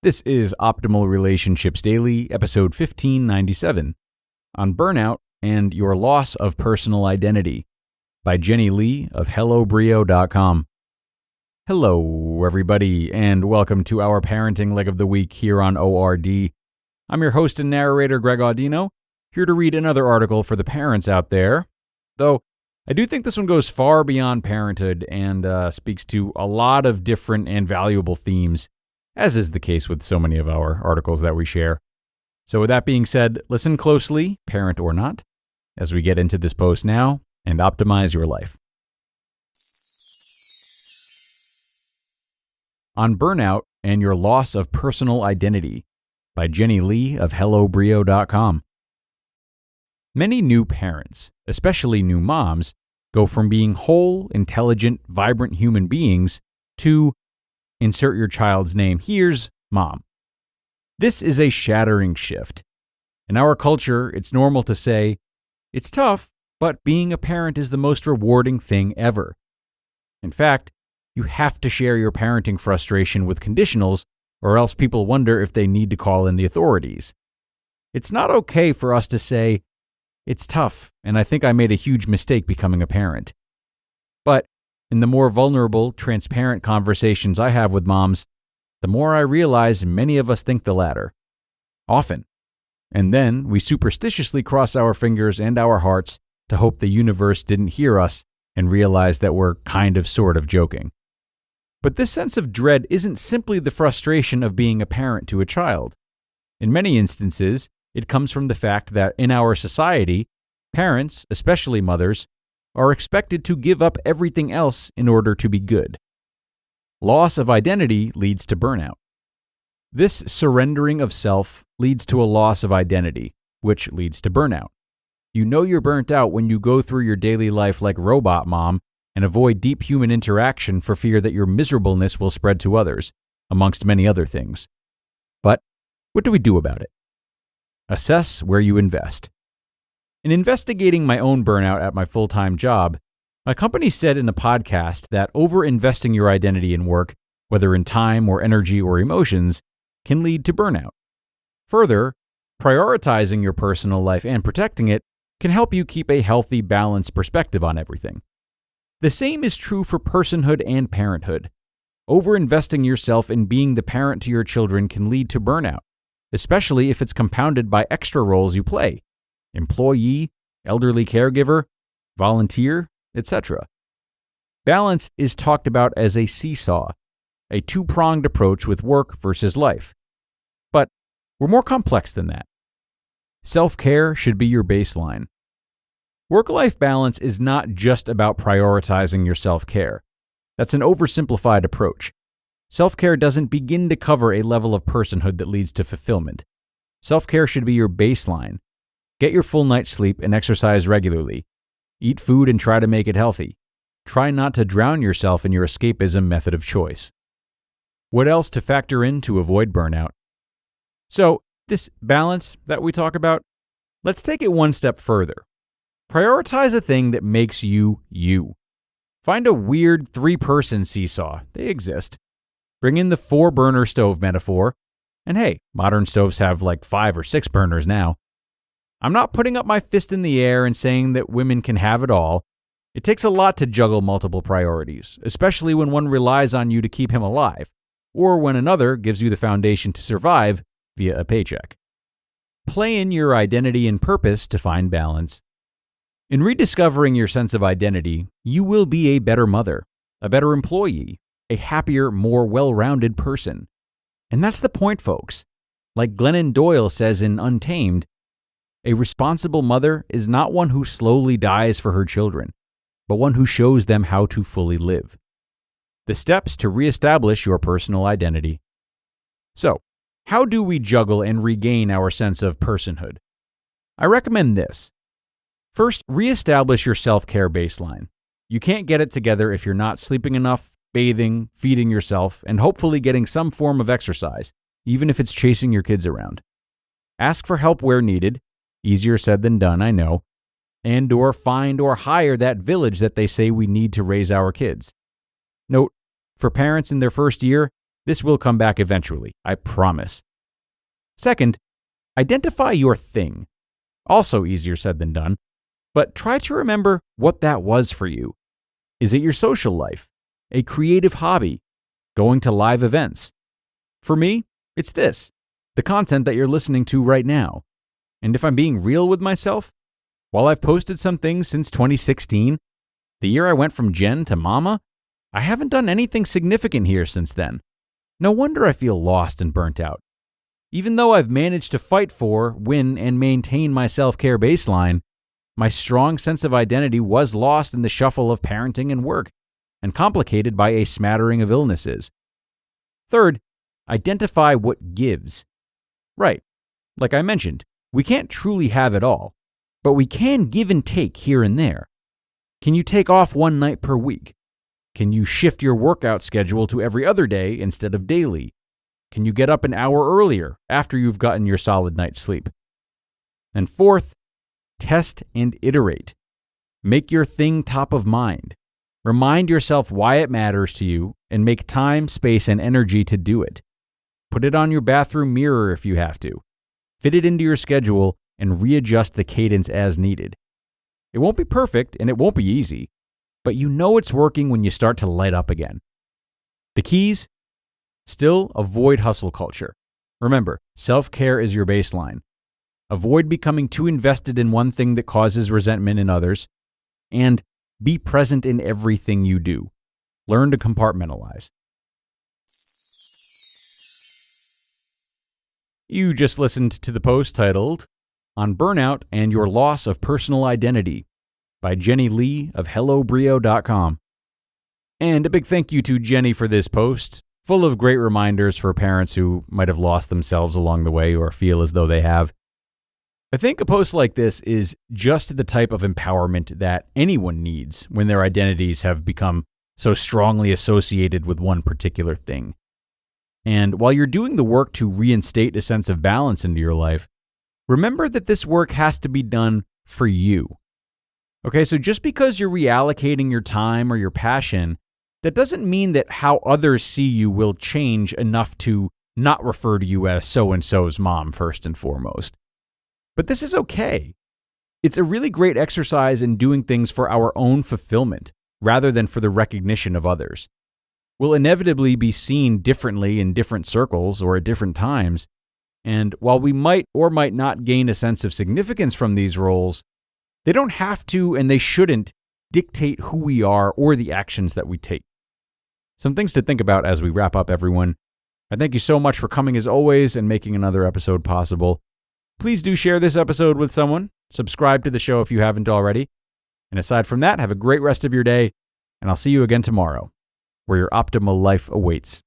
This is Optimal Relationships Daily, episode 1597, on Burnout and Your Loss of Personal Identity, by Jenny Lee of HelloBrio.com. Hello, everybody, and welcome to our parenting leg of the week here on ORD. I'm your host and narrator, Greg Audino, here to read another article for the parents out there, though I do think this one goes far beyond parenthood and speaks to a lot of different and valuable themes, as is the case with so many of our articles that we share. So with that being said, listen closely, parent or not, as we get into this post now and optimize your life. On Burnout and Your Loss of Personal Identity, by Jenny Lee of HelloBrio.com. Many new parents, especially new moms, go from being whole, intelligent, vibrant human beings to insert your child's name. Here's mom. This is a shattering shift. In our culture, it's normal to say, it's tough, but being a parent is the most rewarding thing ever. In fact, you have to share your parenting frustration with conditionals, or else people wonder if they need to call in the authorities. It's not okay for us to say, it's tough, and I think I made a huge mistake becoming a parent. But in the more vulnerable, transparent conversations I have with moms, the more I realize many of us think the latter. Often. And then we superstitiously cross our fingers and our hearts to hope the universe didn't hear us and realize that we're sort of joking. But this sense of dread isn't simply the frustration of being a parent to a child. In many instances, it comes from the fact that in our society, parents, especially mothers, are expected to give up everything else in order to be good. Loss of identity leads to burnout. This surrendering of self leads to a loss of identity, which leads to burnout. You know you're burnt out when you go through your daily life like robot mom and avoid deep human interaction for fear that your miserableness will spread to others, amongst many other things. But what do we do about it? Assess where you invest. In investigating my own burnout at my full-time job, my company said in a podcast that over-investing your identity in work, whether in time or energy or emotions, can lead to burnout. Further, prioritizing your personal life and protecting it can help you keep a healthy, balanced perspective on everything. The same is true for personhood and parenthood. Over-investing yourself in being the parent to your children can lead to burnout, especially if it's compounded by extra roles you play. Employee, elderly caregiver, volunteer, etc. Balance is talked about as a seesaw, a two-pronged approach with work versus life. But we're more complex than that. Self-care should be your baseline. Work-life balance is not just about prioritizing your self-care. That's an oversimplified approach. Self-care doesn't begin to cover a level of personhood that leads to fulfillment. Self-care should be your baseline. Get your full night's sleep and exercise regularly. Eat food and try to make it healthy. Try not to drown yourself in your escapism method of choice. What else to factor in to avoid burnout? So, this balance that we talk about, let's take it one step further. Prioritize a thing that makes you, you. Find a weird 3-person seesaw. They exist. Bring in the 4-burner stove metaphor. And hey, modern stoves have like 5 or 6 burners now. I'm not putting up my fist in the air and saying that women can have it all. It takes a lot to juggle multiple priorities, especially when one relies on you to keep him alive, or when another gives you the foundation to survive via a paycheck. Play in your identity and purpose to find balance. In rediscovering your sense of identity, you will be a better mother, a better employee, a happier, more well-rounded person. And that's the point, folks. Like Glennon Doyle says in Untamed, a responsible mother is not one who slowly dies for her children, but one who shows them how to fully live. The steps to reestablish your personal identity. So, how do we juggle and regain our sense of personhood? I recommend this. First, reestablish your self-care baseline. You can't get it together if you're not sleeping enough, bathing, feeding yourself, and hopefully getting some form of exercise, even if it's chasing your kids around. Ask for help where needed. Easier said than done, I know. And or find or hire that village that they say we need to raise our kids. Note, for parents in their first year, This will come back eventually, I promise. Second, identify your thing. Also easier said than done, but try to remember what that was for you. Is it your social life? A creative hobby? Going to live events? For me, it's this, the content that you're listening to right now. And if I'm being real with myself, while I've posted some things since 2016, the year I went from Jen to Mama, I haven't done anything significant here since then. No wonder I feel lost and burnt out. Even though I've managed to fight for, win, and maintain my self-care baseline, my strong sense of identity was lost in the shuffle of parenting and work, and complicated by a smattering of illnesses. Third, identify what gives. Right, like I mentioned, we can't truly have it all, but we can give and take here and there. Can you take off one night per week? Can you shift your workout schedule to every other day instead of daily? Can you get up an hour earlier after you've gotten your solid night's sleep? And fourth, test and iterate. Make your thing top of mind. Remind yourself why it matters to you and make time, space, and energy to do it. Put it on your bathroom mirror if you have to. Fit it into your schedule and readjust the cadence as needed. It won't be perfect and it won't be easy, but you know it's working when you start to light up again. The keys? Still, avoid hustle culture. Remember, self-care is your baseline. Avoid becoming too invested in one thing that causes resentment in others, and be present in everything you do. Learn to compartmentalize. You just listened to the post titled, On Burnout and Your Loss of Personal Identity by Jenny Lee of HelloBrio.com. And a big thank you to Jenny for this post, full of great reminders for parents who might have lost themselves along the way or feel as though they have. I think a post like this is just the type of empowerment that anyone needs when their identities have become so strongly associated with one particular thing. And while you're doing the work to reinstate a sense of balance into your life, remember that this work has to be done for you. Okay, so just because you're reallocating your time or your passion, that doesn't mean that how others see you will change enough to not refer to you as so-and-so's mom first and foremost. But this is okay. It's a really great exercise in doing things for our own fulfillment, rather than for the recognition of others. We'll inevitably be seen differently in different circles or at different times, and while we might or might not gain a sense of significance from these roles, they don't have to and they shouldn't dictate who we are or the actions that we take. Some things to think about as we wrap up, everyone. I thank you so much for coming as always and making another episode possible. Please do share this episode with someone. Subscribe to the show if you haven't already. And aside from that, have a great rest of your day, and I'll see you again tomorrow, where your optimal life awaits.